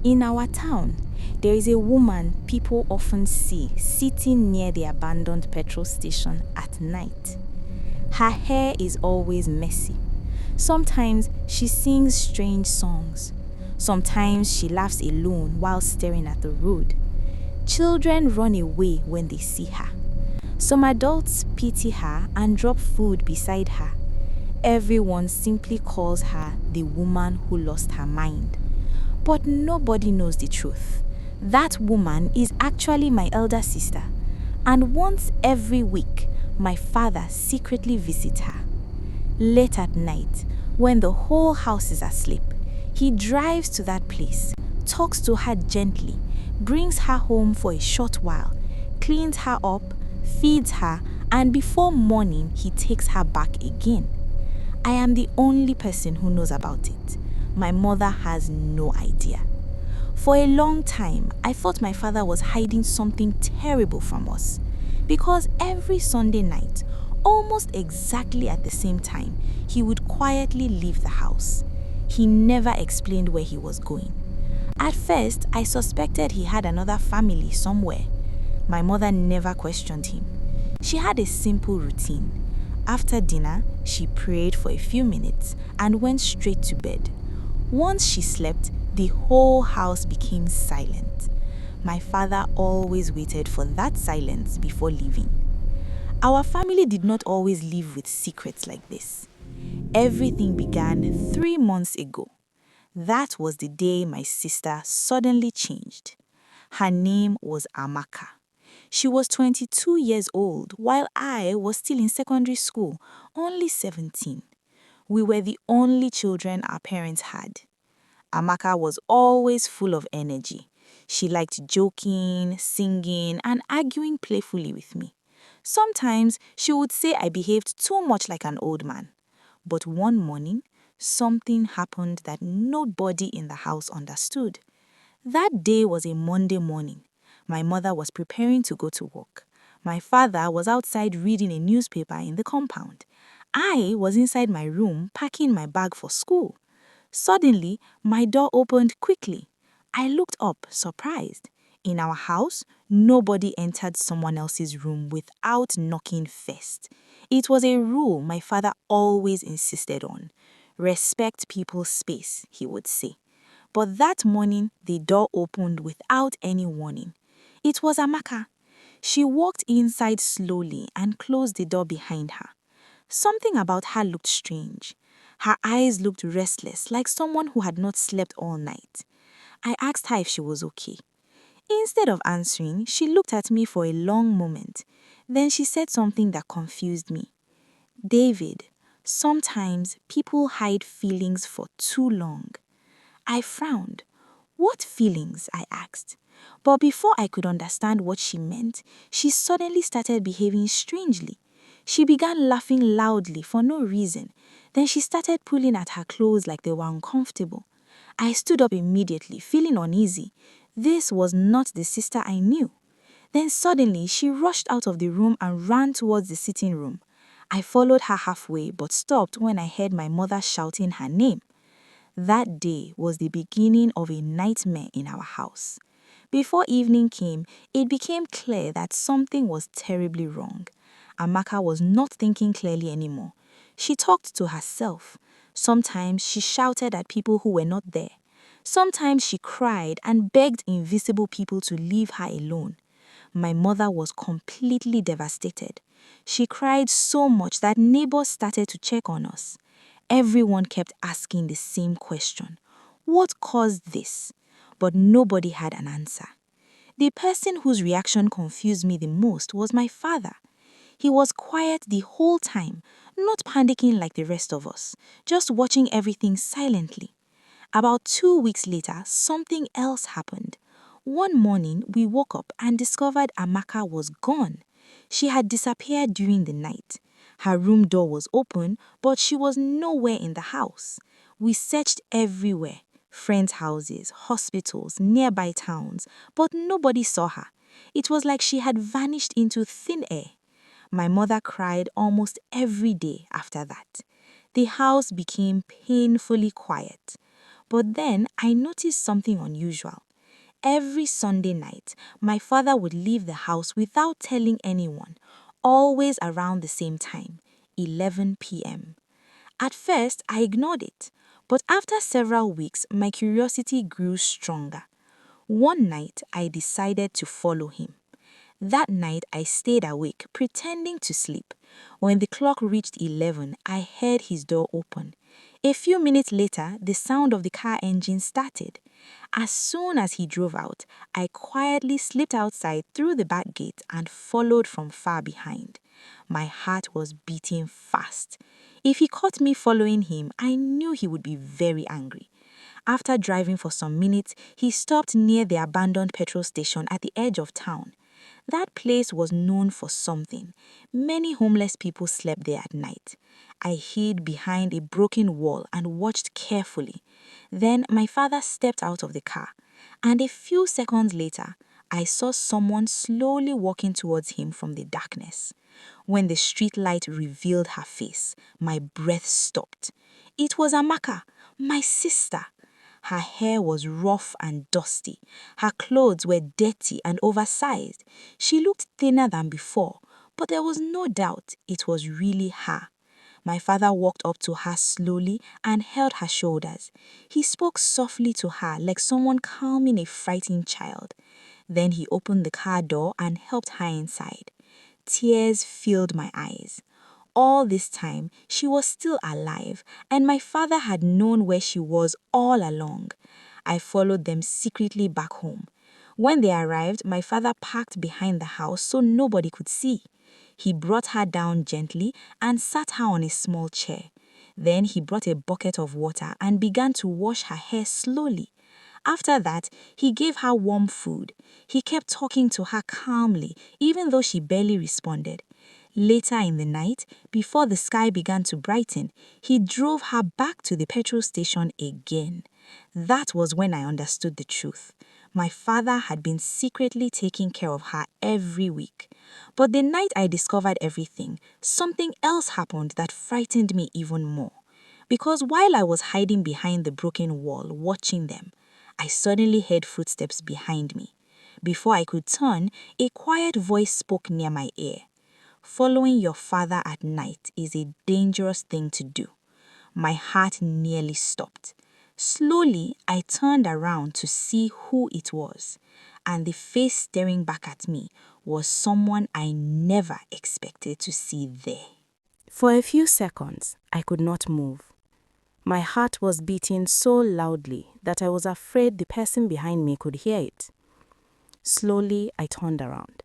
In our town, there is a woman people often see sitting near the abandoned petrol station at night. Her hair is always messy. Sometimes she sings strange songs. Sometimes she laughs alone while staring at the road. Children run away when they see her. Some adults pity her and drop food beside her. Everyone simply calls her the woman who lost her mind. But nobody knows the truth. That woman is actually my elder sister, and once every week, my father secretly visits her. Late at night, when the whole house is asleep, he drives to that place, talks to her gently, brings her home for a short while, cleans her up, feeds her, and before morning, he takes her back again. I am the only person who knows about it. My mother has no idea. For a long time, I thought my father was hiding something terrible from us. Because every Sunday night, almost exactly at the same time, he would quietly leave the house. He never explained where he was going. At first, I suspected he had another family somewhere. My mother never questioned him. She had a simple routine. After dinner, she prayed for a few minutes and went straight to bed. Once she slept, the whole house became silent. My father always waited for that silence before leaving. Our family did not always live with secrets like this. Everything began 3 months ago. That was the day my sister suddenly changed. Her name was Amaka. She was 22 years old while I was still in secondary school, only 17. We were the only children our parents had. Amaka was always full of energy. She liked joking, singing, and arguing playfully with me. Sometimes she would say I behaved too much like an old man. But one morning, something happened that nobody in the house understood. That day was a Monday morning. My mother was preparing to go to work. My father was outside reading a newspaper in the compound. I was inside my room packing my bag for school. Suddenly, my door opened quickly. I looked up, surprised. In our house, nobody entered someone else's room without knocking first. It was a rule my father always insisted on. Respect people's space, he would say. But that morning, the door opened without any warning. It was Amaka. She walked inside slowly and closed the door behind her. Something about her looked strange. Her eyes looked restless, like someone who had not slept all night. I asked her if she was okay. Instead of answering, she looked at me for a long moment. Then she said something that confused me. David, sometimes people hide feelings for too long. I frowned. What feelings? I asked. But before I could understand what she meant, she suddenly started behaving strangely. She began laughing loudly for no reason. Then she started pulling at her clothes like they were uncomfortable. I stood up immediately, feeling uneasy. This was not the sister I knew. Then suddenly she rushed out of the room and ran towards the sitting room. I followed her halfway but stopped when I heard my mother shouting her name. That day was the beginning of a nightmare in our house. Before evening came, it became clear that something was terribly wrong. Amaka was not thinking clearly anymore. She talked to herself. Sometimes she shouted at people who were not there. Sometimes she cried and begged invisible people to leave her alone. My mother was completely devastated. She cried so much that neighbors started to check on us. Everyone kept asking the same question. What caused this? But nobody had an answer. The person whose reaction confused me the most was my father. He was quiet the whole time, not panicking like the rest of us, just watching everything silently. About 2 weeks later, something else happened. One morning, we woke up and discovered Amaka was gone. She had disappeared during the night. Her room door was open, but she was nowhere in the house. We searched everywhere, friends' houses, hospitals, nearby towns, but nobody saw her. It was like she had vanished into thin air. My mother cried almost every day after that. The house became painfully quiet. But then I noticed something unusual. Every Sunday night, my father would leave the house without telling anyone, always around the same time, 11 p.m. At first, I ignored it, but after several weeks, my curiosity grew stronger. One night, I decided to follow him. That night, I stayed awake, pretending to sleep. When the clock reached 11, I heard his door open. A few minutes later, the sound of the car engine started. As soon as he drove out, I quietly slipped outside through the back gate and followed from far behind. My heart was beating fast. If he caught me following him, I knew he would be very angry. After driving for some minutes, he stopped near the abandoned petrol station at the edge of town. That place was known for something. Many homeless people slept there at night. I hid behind a broken wall and watched carefully. Then my father stepped out of the car, and a few seconds later, I saw someone slowly walking towards him from the darkness. When the street light revealed her face, my breath stopped. It was Amaka, my sister. Her hair was rough and dusty. Her clothes were dirty and oversized. She looked thinner than before, but there was no doubt it was really her. My father walked up to her slowly and held her shoulders. He spoke softly to her like someone calming a frightened child. Then he opened the car door and helped her inside. Tears filled my eyes. All this time, she was still alive, and my father had known where she was all along. I followed them secretly back home. When they arrived, my father parked behind the house so nobody could see. He brought her down gently and sat her on a small chair. Then he brought a bucket of water and began to wash her hair slowly. After that, he gave her warm food. He kept talking to her calmly, even though she barely responded. Later in the night, before the sky began to brighten, he drove her back to the petrol station again. That was when I understood the truth. My father had been secretly taking care of her every week. But the night I discovered everything, something else happened that frightened me even more. Because while I was hiding behind the broken wall, watching them, I suddenly heard footsteps behind me. Before I could turn, a quiet voice spoke near my ear. Following your father at night is a dangerous thing to do. My heart nearly stopped. Slowly, I turned around to see who it was, and the face staring back at me was someone I never expected to see there. For a few seconds, I could not move. My heart was beating so loudly that I was afraid the person behind me could hear it. Slowly, I turned around.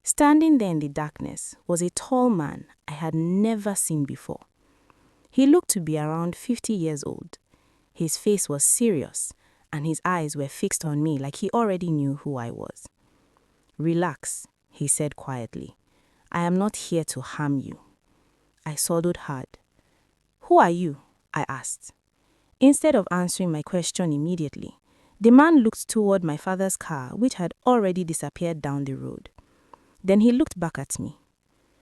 Standing there in the darkness was a tall man I had never seen before. He looked to be around 50 years old. His face was serious, and his eyes were fixed on me like he already knew who I was. Relax, he said quietly. I am not here to harm you. I swallowed hard. Who are you? I asked. Instead of answering my question immediately, the man looked toward my father's car, which had already disappeared down the road. Then he looked back at me.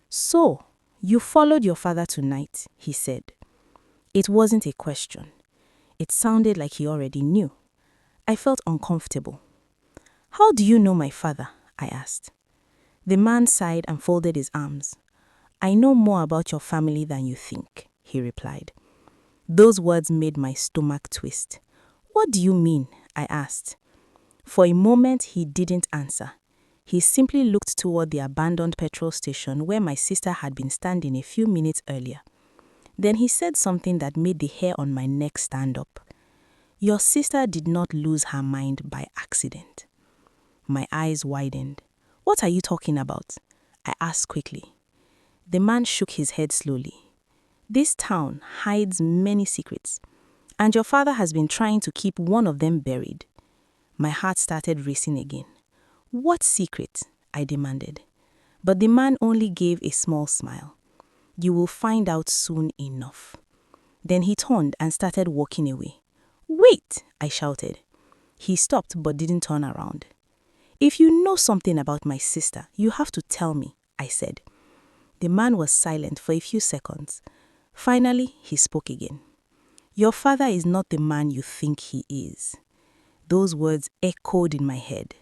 So, you followed your father tonight, he said. It wasn't a question. It sounded like he already knew. I felt uncomfortable. How do you know my father? I asked. The man sighed and folded his arms. I know more about your family than you think, he replied. Those words made my stomach twist. What do you mean? I asked. For a moment, he didn't answer. He simply looked toward the abandoned petrol station where my sister had been standing a few minutes earlier. Then he said something that made the hair on my neck stand up. Your sister did not lose her mind by accident. My eyes widened. What are you talking about? I asked quickly. The man shook his head slowly. This town hides many secrets, and your father has been trying to keep one of them buried. My heart started racing again. What secret? I demanded. But the man only gave a small smile. You will find out soon enough. Then he turned and started walking away. Wait! I shouted. He stopped but didn't turn around. If you know something about my sister, you have to tell me, I said. The man was silent for a few seconds. Finally, he spoke again. "Your father is not the man you think he is." Those words echoed in my head.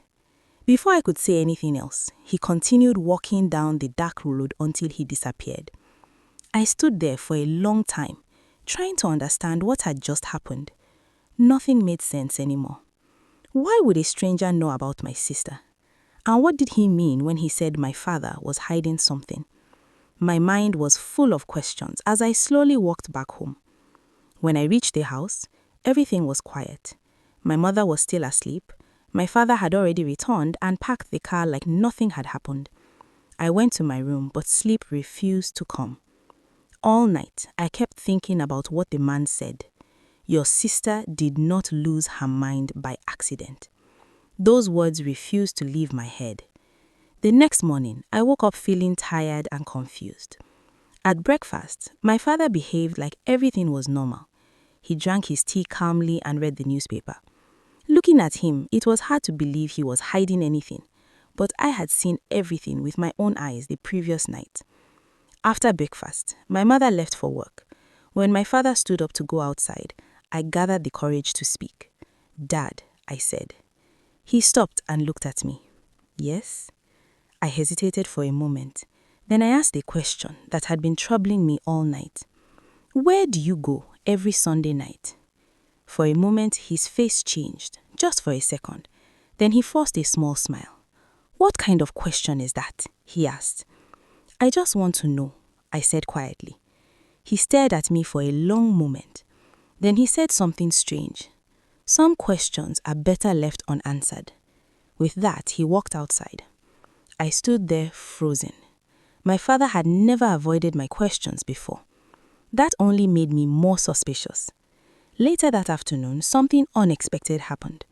Before I could say anything else, he continued walking down the dark road until he disappeared. I stood there for a long time, trying to understand what had just happened. Nothing made sense anymore. Why would a stranger know about my sister? And what did he mean when he said my father was hiding something? My mind was full of questions as I slowly walked back home. When I reached the house, everything was quiet. My mother was still asleep. My father had already returned and parked the car like nothing had happened. I went to my room, but sleep refused to come. All night, I kept thinking about what the man said. Your sister did not lose her mind by accident. Those words refused to leave my head. The next morning, I woke up feeling tired and confused. At breakfast, my father behaved like everything was normal. He drank his tea calmly and read the newspaper. Looking at him, it was hard to believe he was hiding anything, but I had seen everything with my own eyes the previous night. After breakfast, my mother left for work. When my father stood up to go outside, I gathered the courage to speak. "Dad," I said. He stopped and looked at me. "Yes?" I hesitated for a moment. Then I asked a question that had been troubling me all night. "Where do you go every Sunday night?" For a moment, his face changed, just for a second. Then he forced a small smile. "What kind of question is that?" he asked. "I just want to know," I said quietly. He stared at me for a long moment. Then he said something strange. "Some questions are better left unanswered." With that, he walked outside. I stood there frozen. My father had never avoided my questions before. That only made me more suspicious. Later that afternoon, something unexpected happened.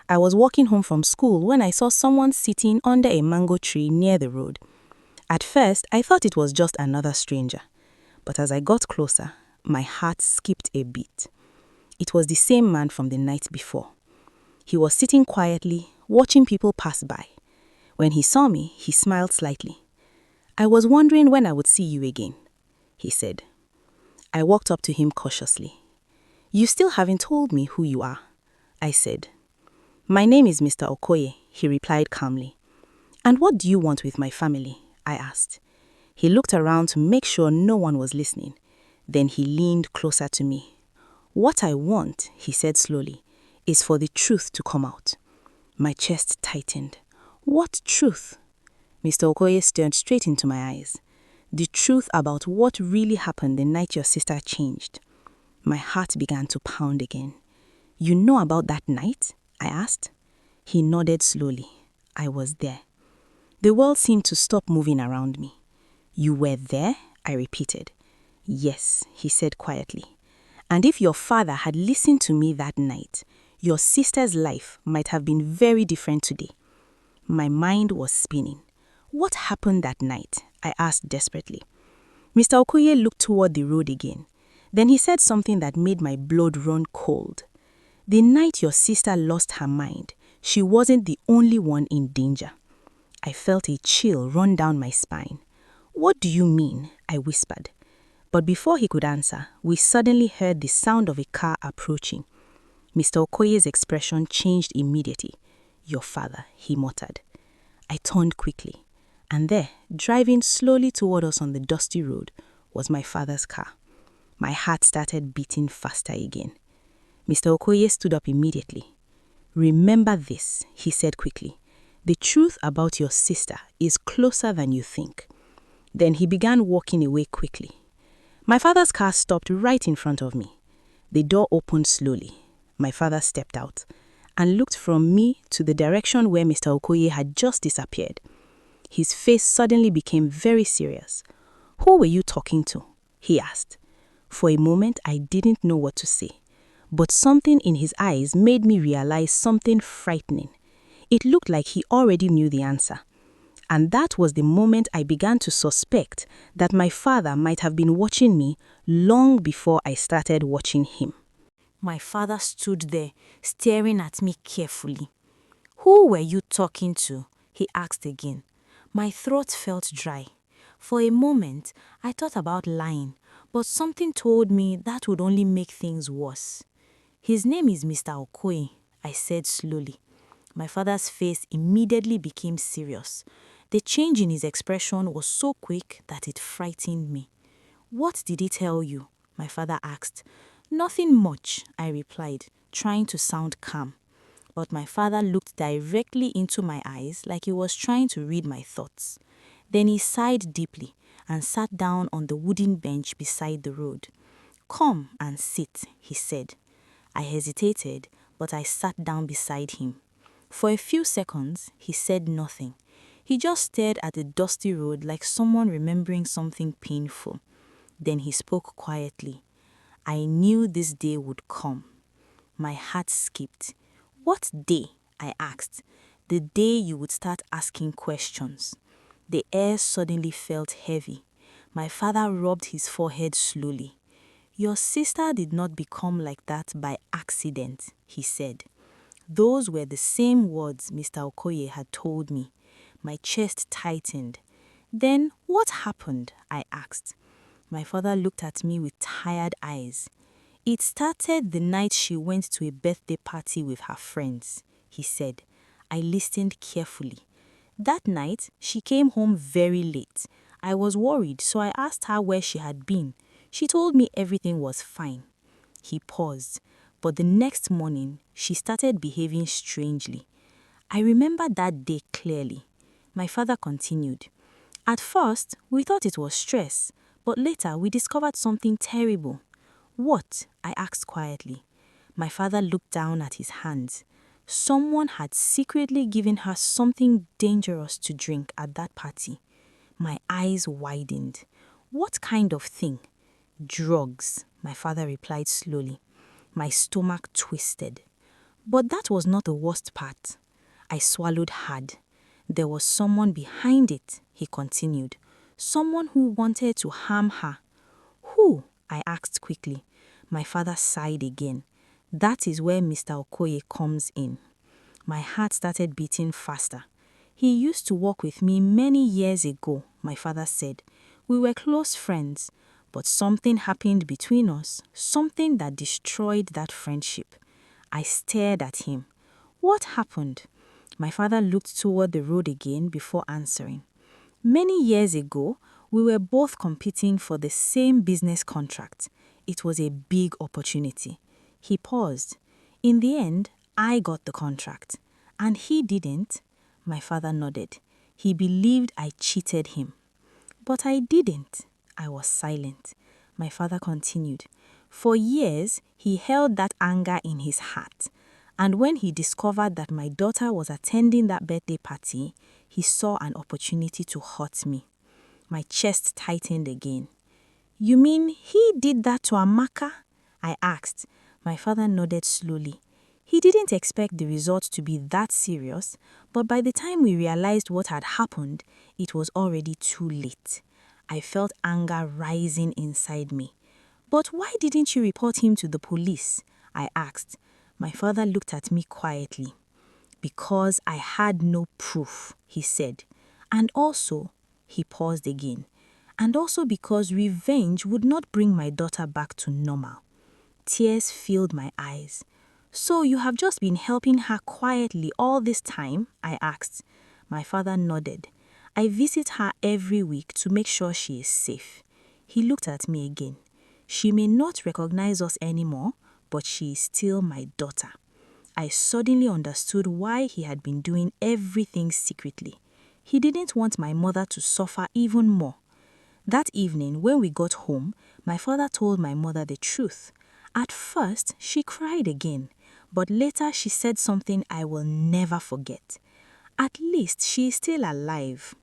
I was walking home from school when I saw someone sitting under a mango tree near the road. At first, I thought it was just another stranger. But as I got closer, my heart skipped a beat. It was the same man from the night before. He was sitting quietly, watching people pass by. When he saw me, he smiled slightly. "I was wondering when I would see you again," he said. I walked up to him cautiously. "You still haven't told me who you are," I said. "My name is Mr. Okoye," he replied calmly. "And what do you want with my family?" I asked. He looked around to make sure no one was listening. Then he leaned closer to me. "What I want," he said slowly, "is for the truth to come out." My chest tightened. "What truth?" Mr. Okoye stared straight into my eyes. "The truth about what really happened the night your sister changed." My heart began to pound again. "You know about that night?" I asked. He nodded slowly. I was there. The world seemed to stop moving around me. "You were there?" I repeated. "Yes," he said quietly. "And if your father had listened to me that night, your sister's life might have been very different today." My mind was spinning. "What happened that night?" I asked desperately. Mr. Okoye looked toward the road again. Then he said something that made my blood run cold. "The night your sister lost her mind, she wasn't the only one in danger." I felt a chill run down my spine. "What do you mean?" I whispered. But before he could answer, we suddenly heard the sound of a car approaching. Mr. Okoye's expression changed immediately. "Your father," he muttered. I turned quickly, and there, driving slowly toward us on the dusty road, was my father's car. My heart started beating faster again. Mr. Okoye stood up immediately. "Remember this," he said quickly. "The truth about your sister is closer than you think." Then he began walking away quickly. My father's car stopped right in front of me. The door opened slowly. My father stepped out and looked from me to the direction where Mr. Okoye had just disappeared. His face suddenly became very serious. "Who were you talking to?" he asked. For a moment, I didn't know what to say, but something in his eyes made me realize something frightening. It looked like he already knew the answer. And that was the moment I began to suspect that my father might have been watching me long before I started watching him. My father stood there, staring at me carefully. "Who were you talking to?" he asked again. My throat felt dry. For a moment, I thought about lying, but something told me that would only make things worse. His name is Mr. Okoye, I said slowly. My father's face immediately became serious. The change in his expression was so quick that it frightened me. What did he tell you? My father asked. Nothing much, I replied, trying to sound calm. But my father looked directly into my eyes like he was trying to read my thoughts. Then he sighed deeply and sat down on the wooden bench beside the road. Come and sit, he said. I hesitated, but I sat down beside him. For a few seconds, he said nothing. He just stared at the dusty road like someone remembering something painful. Then he spoke quietly. I knew this day would come. My heart skipped. What day? I asked. The day you would start asking questions. The air suddenly felt heavy. My father rubbed his forehead slowly. Your sister did not become like that by accident, he said. Those were the same words Mr. Okoye had told me. My chest tightened. Then what happened? I asked. My father looked at me with tired eyes. It started the night she went to a birthday party with her friends, he said. I listened carefully. That night, she came home very late. I was worried, so I asked her where she had been. She told me everything was fine. He paused, but the next morning, she started behaving strangely. I remember that day clearly. My father continued. At first, we thought it was stress, but later we discovered something terrible. What? I asked quietly. My father looked down at his hands. Someone had secretly given her something dangerous to drink at that party. My eyes widened. What kind of thing? Drugs, my father replied slowly. My stomach twisted. But that was not the worst part. I swallowed hard. There was someone behind it, he continued. Someone who wanted to harm her. Who? I asked quickly. My father sighed again. That is where Mr. Okoye comes in. My heart started beating faster. He used to work with me many years ago, my father said. We were close friends, but something happened between us, something that destroyed that friendship. I stared at him. What happened? My father looked toward the road again before answering. Many years ago, we were both competing for the same business contract. It was a big opportunity. He paused. In the end, I got the contract. And he didn't. My father nodded. He believed I cheated him. But I didn't. I was silent. My father continued. For years, he held that anger in his heart. And when he discovered that my daughter was attending that birthday party, he saw an opportunity to hurt me. My chest tightened again. You mean he did that to Amaka? I asked. My father nodded slowly. He didn't expect the result to be that serious, but by the time we realized what had happened, it was already too late. I felt anger rising inside me. But why didn't you report him to the police? I asked. My father looked at me quietly. Because I had no proof, he said. And also, he paused again. And also because revenge would not bring my daughter back to normal. Tears filled my eyes. So you have just been helping her quietly all this time? I asked. My father nodded. I visit her every week to make sure she is safe. He looked at me again. She may not recognize us anymore, but she is still my daughter. I suddenly understood why he had been doing everything secretly. He didn't want my mother to suffer even more. That evening, when we got home, my father told my mother the truth. At first, she cried again, but later she said something I will never forget. At least she is still alive.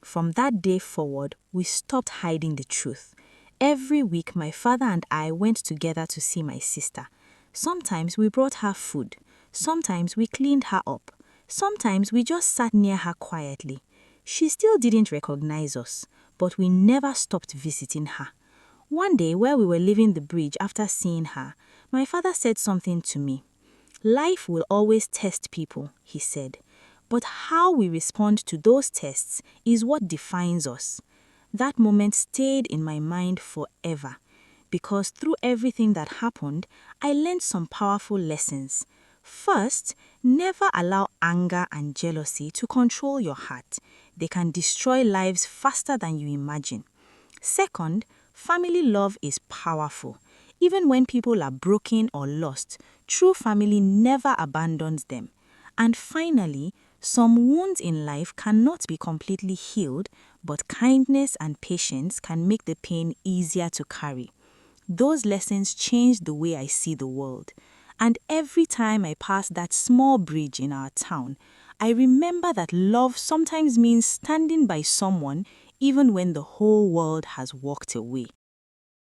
From that day forward, we stopped hiding the truth. Every week, my father and I went together to see my sister. Sometimes we brought her food. Sometimes we cleaned her up. Sometimes we just sat near her quietly. She still didn't recognize us, but we never stopped visiting her. One day, while we were leaving the bridge after seeing her, my father said something to me. Life will always test people, he said. But how we respond to those tests is what defines us. That moment stayed in my mind forever. because through everything that happened, I learned some powerful lessons. First, never allow anger and jealousy to control your heart. They can destroy lives faster than you imagine. Second, family love is powerful. Even when people are broken or lost, true family never abandons them. And finally, some wounds in life cannot be completely healed, but kindness and patience can make the pain easier to carry. Those lessons changed the way I see the world. And every time I pass that small bridge in our town, I remember that love sometimes means standing by someone even when the whole world has walked away.